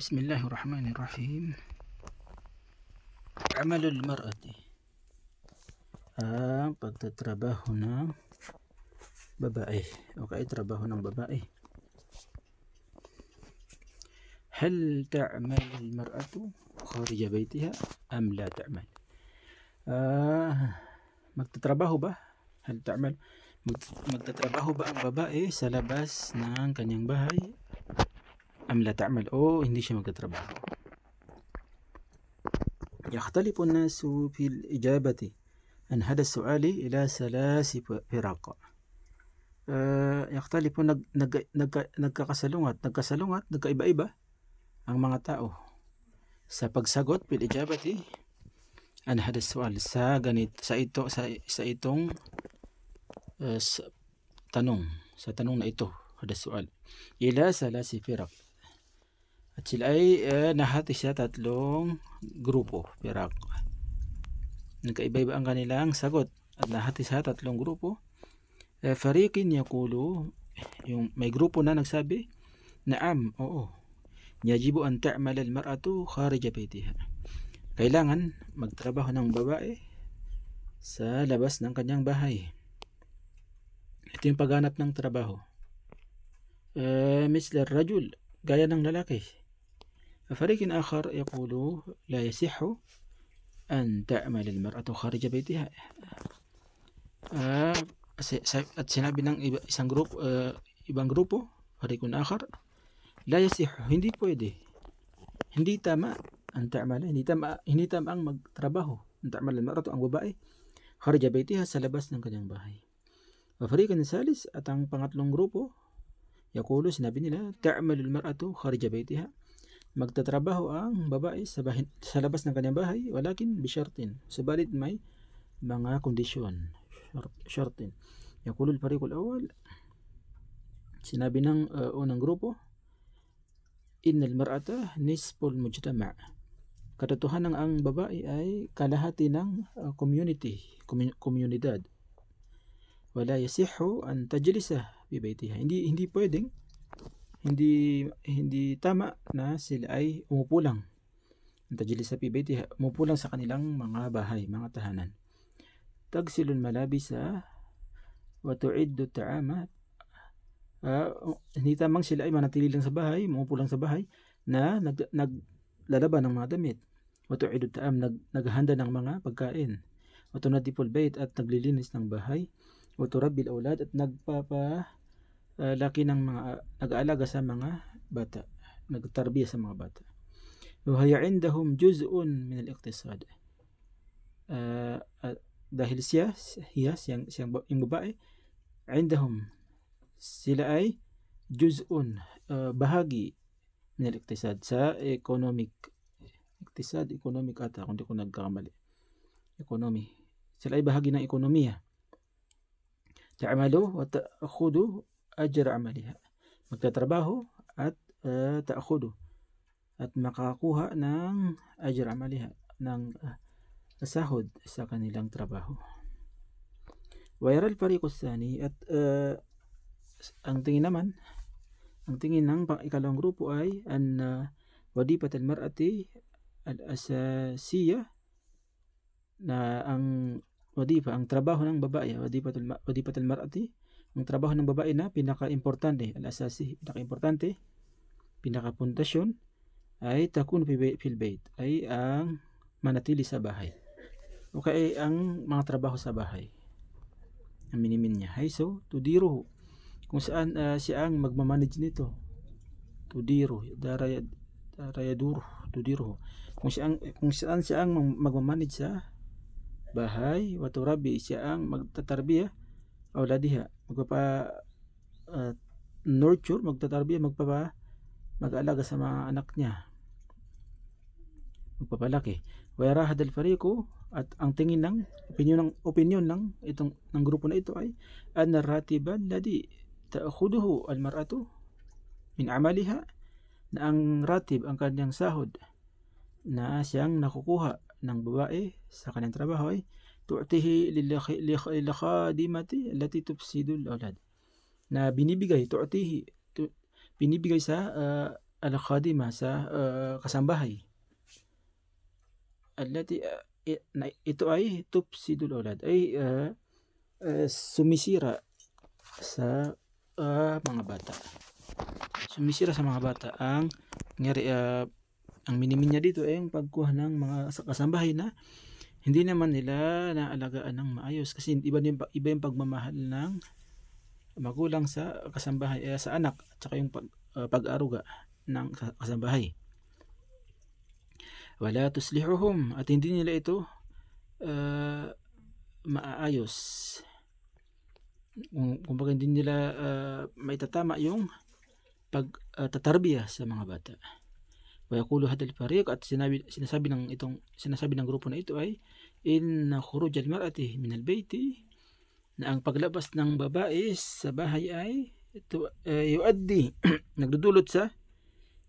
Bismillahirrahmanirrahim. Amalul mar'ati, ang pagtatrabaho ng babae o trabaho ng babae. Hal ta'mal al-mar'atu kharija baytiha am la ta'mal? Magtatrabaho ba? Hal ta'mal? Magtatrabaho ba ang babae sa labas ng kanyang bahay? Am la ta'mal? O hindi siya magtatrabaho? يختلف الناس في الإجابة عن هذا السؤال إلى 3 فرق. يختلف nagkasalungat, nagkaiba-iba ang mga tao sa pagsagot bil ijabati an hada sual sa itong tanong na ito, hada sual ila 3 firaq. At sila ay nahati sa 3 grupo, pirak. Nagkaiba-iba ang kanilang sagot at nahati sa 3 grupo. Fariqin yaqulu, yung may grupo na nagsabi, naam, oo. Yajibu an ta'mal al-mar'atu kharija baytiha. Kailangan magtrabaho ng babae sa labas ng kanyang bahay. Ito yung paghanap ng trabaho. Misla rajul, gaya ng lalaki. فريق آخر يقول لا يصح أن تعمل المرأة خارج بيتها. At sinabi ng ibang grupo, فريق آخر لا يصح, hindi pwede, hindi tama ang ta'mal, hindi tama ang magtrabaho, ang ta'mal al-mar'atu, ang babae, خارج بيتها, sa labas ng kanyang bahay. وفريق ثالث, at ang pangatlong grupo, يقول, sinabi nila, تعمل المرأة خارج بيتها, magtatrabaho ang babae sa labas ng kanyang bahay, walakin bishartin, subalit may mga kondisyon, shartin. Yaqulu al-fariq al-awwal, sinabi ng unang grupo, innal mar'ata nisful mujtama', katotohanan ang babae ay kalahati ng komunidad. Wala yasihhu an tajlisa fi baytiha, hindi pwedeng, hindi tama na sila ay umupo lang. Tajlisa fi baytiha, umupo lang sa kanilang mga bahay, mga tahanan. Tagsilul malabisa wa tu'iddu ta'ama, hindi tamang sila ay manatili lang sa bahay, umupo lang sa bahay na naglalaban ng mga damit. Wa tu'iddu ta'am, naghahanda ng mga pagkain. Wa tunadiful bayt, at naglilinis ng bahay. Wa turabbil awlad, at laki ng mga nag-aalaga sa mga bata, nagtarbiya sa mga bata. Wahaya indahum juz'un min al-iqtisad, dahil yung babae, indahum, sila ay juz'un, bahagi min al-iqtisad, sa economic ata, kung di ko nagkakamali, economy, sila ay bahagi ng ekonomiya. Ta'amalu wa ta'khudu ajra amaliha, magtatrabaho at ta'khudu, at makakuha ng ajra amaliha, ng sahod sa kanilang trabaho. Wa yara al-fariq ath-thani, at ang tingin ng ikalawang grupo ay an wadipat al-mar'ati al-asasiyya, na ang wadipa, ang trabaho ng babae, wadipat al-mar'ati, ang trabaho ng babae na pinaka-importante, al-asasi, pinaka-importante, pinaka-pundasyon, ay takun fil bayt, ay ang manatili sa bahay. Okay, ang mga trabaho sa bahay, ang minimin niya, ay so, tudiruhu, kung saan siya ang magmamanage nito, tudiruhu, tudiruhu, kung saan siya ang magmamanage sa bahay. Waturabi, siya ang magtatarbiya awladiha, nurture, magtatarbiya, mag-aalaga sa mga anak niya, magpapalaki. Wayara hadal fariqo, at ang tingin ng opinion ng grupo na ito ay anna ratiba alladhi ta'khuduhu al-mar'atu min amaliha, na ang ratib, ang kanyang sahod na siyang nakukuha ng babae sa kanyang trabaho, ay tu'tihi lil khadimati allati tufsidu al-awlad, na binibigay sa al-khadimah sa kasambahay. Allati ito ay tufsidul aulad ay sumisira sa mga bata. Sumisira sa mga bata. Ang minimin niya dito ay yung pagkuha ng mga kasambahay na hindi naman nila naalagaan ng maayos, kasi iba yung pagmamahal ng magulang sa kasambahay, sa anak, at saka yung pag-aruga ng kasambahay. Wala tuslihuhum, at hindi nila ito maayos. Kumbaga hindi nila maitatama yung pagtatarbiya sa mga bata. Wa yaqulu hadal fariq, at sinasabi ng grupo na ito ay inna khuruj al-mar'ati min al-bayti, na ang paglabas ng babae sa bahay ay yuaddi nagdudulot sa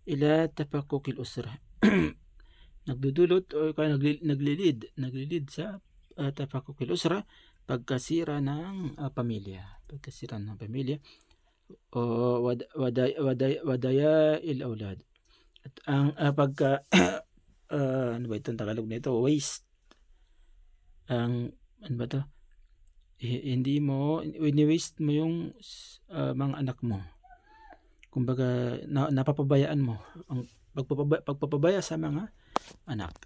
ila tafakkuk al-usra. Nagdudulot o kaya naglilid sa tafakkuk al-usra, pagkasira ng pamilya, o wadaya il-aulad. At ang ano ba itong Tagalog nito? Waste. Ano ba to? Hindi mo ini-waste mo yung mga anak mo. Kumbaga napapabayaan mo ang pagpapabaya sa mga anak.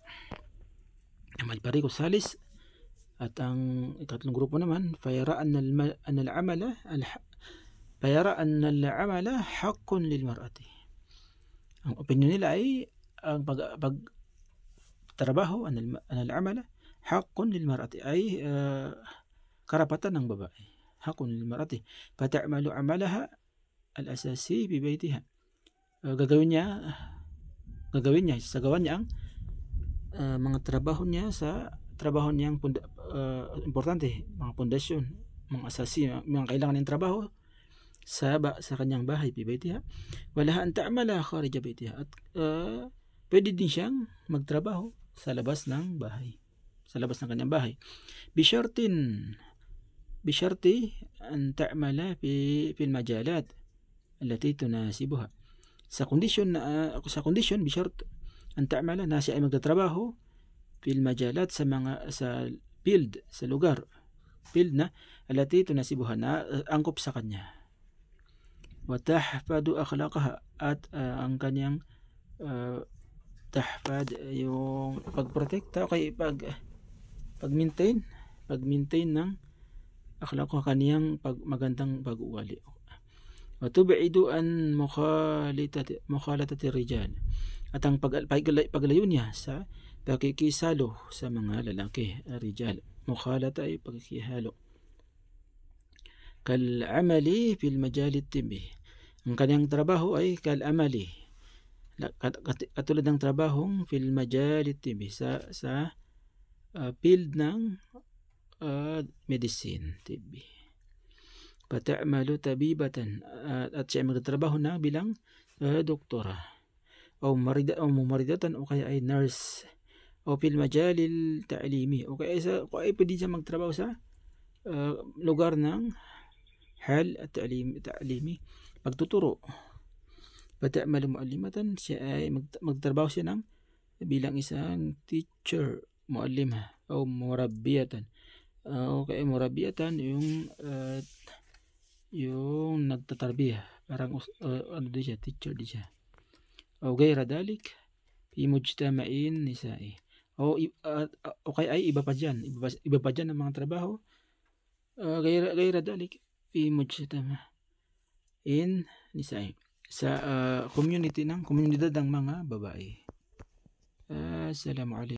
Amal pariqo salis, at ang ikatlong grupo naman, fayara an al-amala haqqun lil mar'ati. Ang opinion nila ay ang pagtrabaho al-amala haqqun lil mar'ati ay karapatan ng babae. Haqqun lil mar'ati fata'malu amalaha al-asasi bi baytiha. Gagawin niya sagawan niya ang mga trabaho niya sa trabaho niyang importante, mga pundasyon, mga asasi, mga kailangan ng trabaho sa kanyang bahay, bi baytiha. Walaha an ta'mala kharija baytiha, at pwede din siyang magtrabaho sa labas ng bahay, sa labas ng kanyang bahay. Bisharti an ta'mala fil majalat allati tunasibuha. Sa kondisyon bishart an ta'mala, na siya ay magtatrabaho fil majalat sa field, sa lugar, field na allati tunasibuha, na angkop sa kanya. Wa tahfadu akhlaqaha, at ang kanyang tahfad yung pagprotekta, okay, pag-maintain ng akhlaqo, kaniyang magandang pag-ugali. Wa tub'idu an mukhalatati rijal, at ang paglayo niya sa pakikisalo sa mga lalaki, rijal. Mukhalata ay pagkikihalo. Kal-amali fil majali tibbi, ang kanyang trabaho ay kal-amali, katulad ng trabahong fil majali tibbi, sa field ng medicine, tibbi. Pata'malu tabibatan, at siya magtatrabaho na bilang doktora, o mumaridatan, o kaya ay nurse, o fil majalil ta'limi, o kaya pwede siya magtrabaho sa lugar ng hal at ta'limi, pagtuturo. Pata'malu muallimatan, siya ay magtrabaho siya bilang isang teacher, muallima, o murabbiyatan. Okay, murabbiyatan yung nagtatarbiya, parang ano din siya, teacher din siya. O gayra dalik fi mujtama'in nisa'i, okay, ay iba pa dyan ng mga trabaho. Gayra dalik fi mujtama'in nisa'i, sa komunidad ng mga babae. Assalamualaikum.